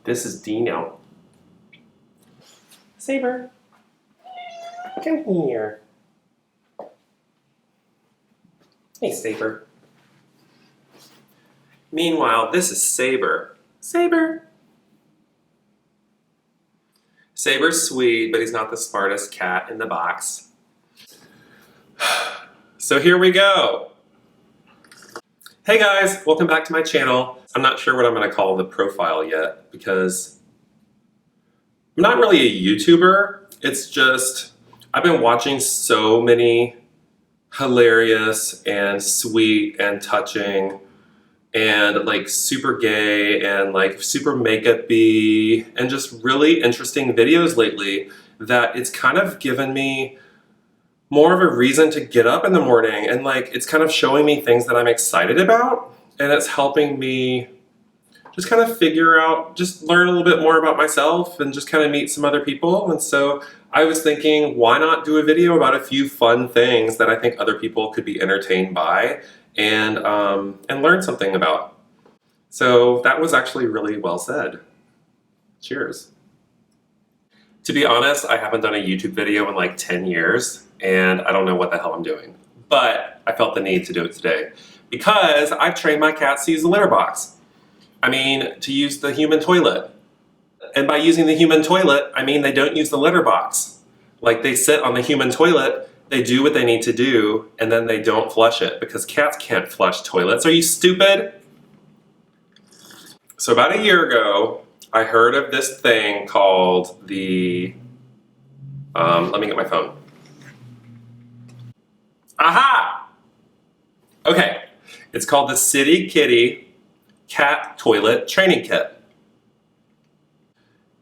This is Dino. Saber, come here. Hey, Saber. Meanwhile, this is Saber. Saber. Saber's sweet, but he's not the smartest cat in the box. So here we go. Hey guys, welcome back to my channel. I'm not sure what I'm going to call the profile yet because I'm not really a YouTuber. It's just I've been watching so many hilarious and sweet and touching and like super gay and like super makeup-y and just really interesting videos lately that it's kind of given me more of a reason to get up in the morning, and like it's kind of showing me things that I'm excited about, and it's helping me just kind of figure out, just learn a little bit more about myself and just kind of meet some other people. And so I was thinking, why not do a video about a few fun things that I think other people could be entertained by and learn something about. So that was actually really well said. Cheers. To be honest, I haven't done a YouTube video in like 10 years and I don't know what the hell I'm doing. But I felt the need to do it today because I've trained my cats to use the litter box. I mean, to use the human toilet. And by using the human toilet, I mean they don't use the litter box. Like they sit on the human toilet, they do what they need to do, and then they don't flush it because cats can't flush toilets. Are you stupid? So about a year ago, I heard of this thing called the, let me get my phone. Aha! Okay, it's called the City Kitty Cat Toilet Training Kit.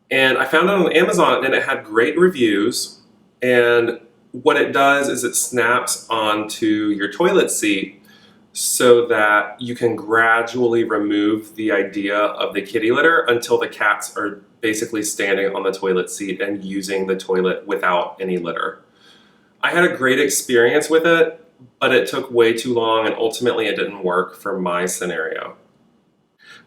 And I found it on Amazon and it had great reviews. And what it does is it snaps onto your toilet seat so that you can gradually remove the idea of the kitty litter until the cats are basically standing on the toilet seat and using the toilet without any litter. I had a great experience with it, but it took way too long and ultimately it didn't work for my scenario.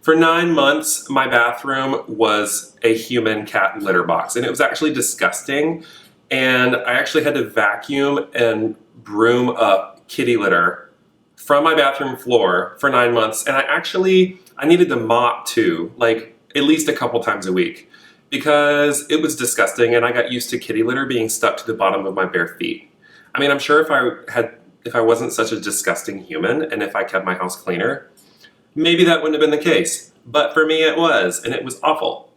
For 9 months, my bathroom was a human cat litter box, and it was actually disgusting. And I actually had to vacuum and broom up kitty litter from my bathroom floor for 9 months. And I needed to mop too, like at least a couple times a week, because it was disgusting and I got used to kitty litter being stuck to the bottom of my bare feet. I mean, I'm sure if I wasn't such a disgusting human and if I kept my house cleaner, maybe that wouldn't have been the case. But for me it was, and it was awful.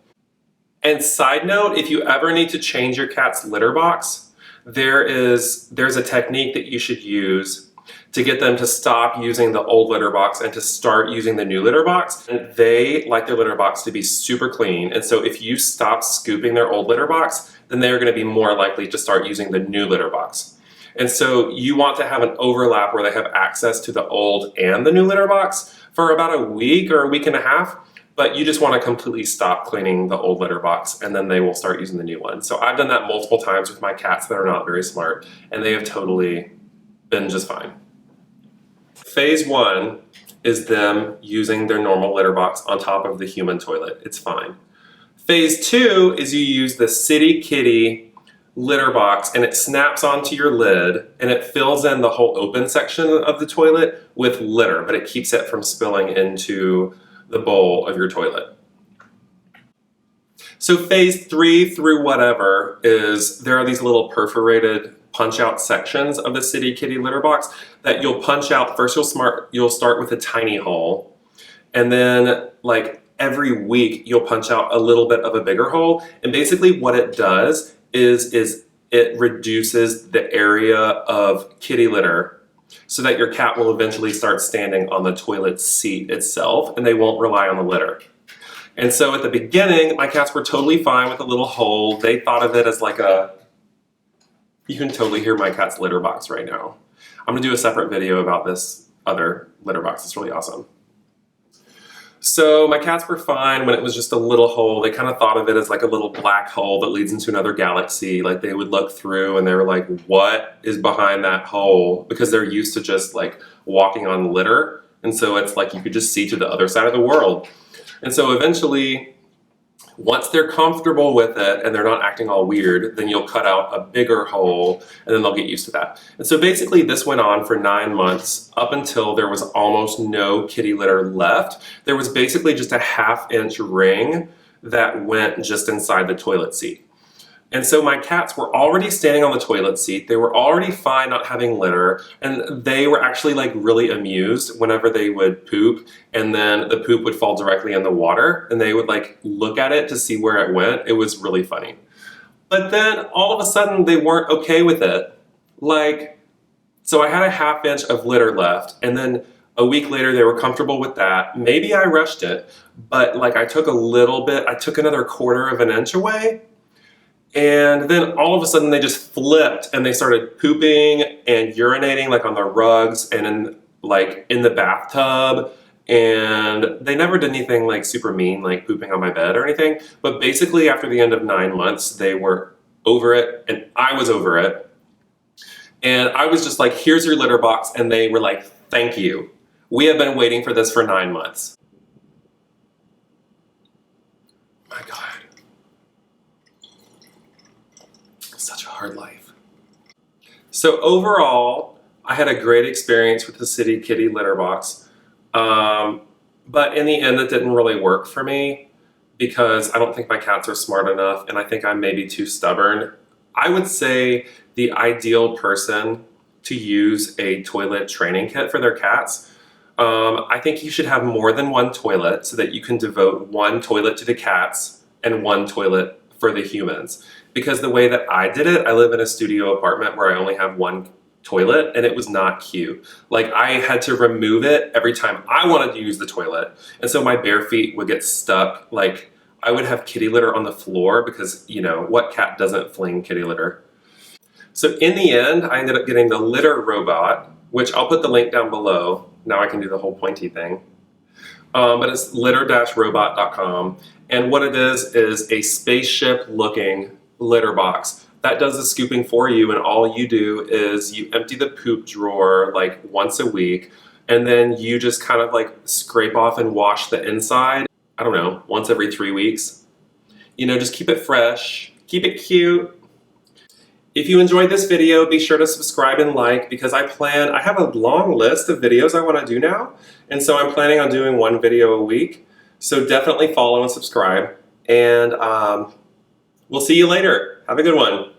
And side note, if you ever need to change your cat's litter box, there's a technique that you should use to get them to stop using the old litter box and to start using the new litter box. And they like their litter box to be super clean. And so if you stop scooping their old litter box, then they're going to be more likely to start using the new litter box. And so you want to have an overlap where they have access to the old and the new litter box for about a week or a week and a half. But you just want to completely stop cleaning the old litter box and then they will start using the new one. So I've done that multiple times with my cats that are not very smart, and they have totally been just fine. Phase 1 is them using their normal litter box on top of the human toilet. It's fine. Phase 2 is you use the City Kitty litter box and it snaps onto your lid and it fills in the whole open section of the toilet with litter, but it keeps it from spilling into the bowl of your toilet. So phase 3 through whatever is there are these little perforated punch out sections of the City Kitty litter box that you'll punch out. First you'll start with a tiny hole, and then like every week you'll punch out a little bit of a bigger hole. And basically what it does is it reduces the area of kitty litter so that your cat will eventually start standing on the toilet seat itself and they won't rely on the litter. And so at the beginning, my cats were totally fine with the little hole. They thought of it as like you can totally hear my cat's litter box right now. I'm gonna do a separate video about this other litter box. It's really awesome. So my cats were fine when it was just a little hole. They kind of thought of it as like a little black hole that leads into another galaxy. Like they would look through and they were like, what is behind that hole? Because they're used to just like walking on litter. And so it's like you could just see to the other side of the world. And so eventually Once they're comfortable with it and they're not acting all weird, then you'll cut out a bigger hole and then they'll get used to that. And so basically this went on for 9 months up until there was almost no kitty litter left. There was basically just a 1/2 inch ring that went just inside the toilet seat. And so my cats were already standing on the toilet seat. They were already fine not having litter, and they were actually like really amused whenever they would poop and then the poop would fall directly in the water and they would like look at it to see where it went. It was really funny. But then all of a sudden they weren't okay with it. Like, so I had a 1/2 inch of litter left, and then a week later they were comfortable with that. Maybe I rushed it, but like I took a little bit, I took another 1/4 of an inch away. And then all of a sudden they just flipped and they started pooping and urinating like on the rugs and in the bathtub. And they never did anything like super mean, like pooping on my bed or anything. But basically after the end of 9 months, they were over it and I was over it. And I was just like, here's your litter box. And they were like, thank you. We have been waiting for this for 9 months. My God. Such a hard life. So overall, I had a great experience with the City Kitty litter box. But in the end, it didn't really work for me because I don't think my cats are smart enough and I think I'm maybe too stubborn. I would say the ideal person to use a toilet training kit for their cats, I think you should have more than one toilet so that you can devote one toilet to the cats and one toilet for the humans. Because the way that I did it, I live in a studio apartment where I only have one toilet and it was not cute. Like I had to remove it every time I wanted to use the toilet. And so my bare feet would get stuck. Like I would have kitty litter on the floor because, you know, what cat doesn't fling kitty litter? So in the end, I ended up getting the litter robot, which I'll put the link down below. Now I can do the whole pointy thing. But it's litter-robot.com. And what it is a spaceship looking litter box that does the scooping for you, and all you do is you empty the poop drawer like once a week, and then you just kind of like scrape off and wash the inside, I don't know, once every 3 weeks. You know, just keep it fresh, keep it cute. If you enjoyed this video, be sure to subscribe and like because I have a long list of videos I want to do now, and so I'm planning on doing 1 video a week. So definitely follow and subscribe, and we'll see you later. Have a good one.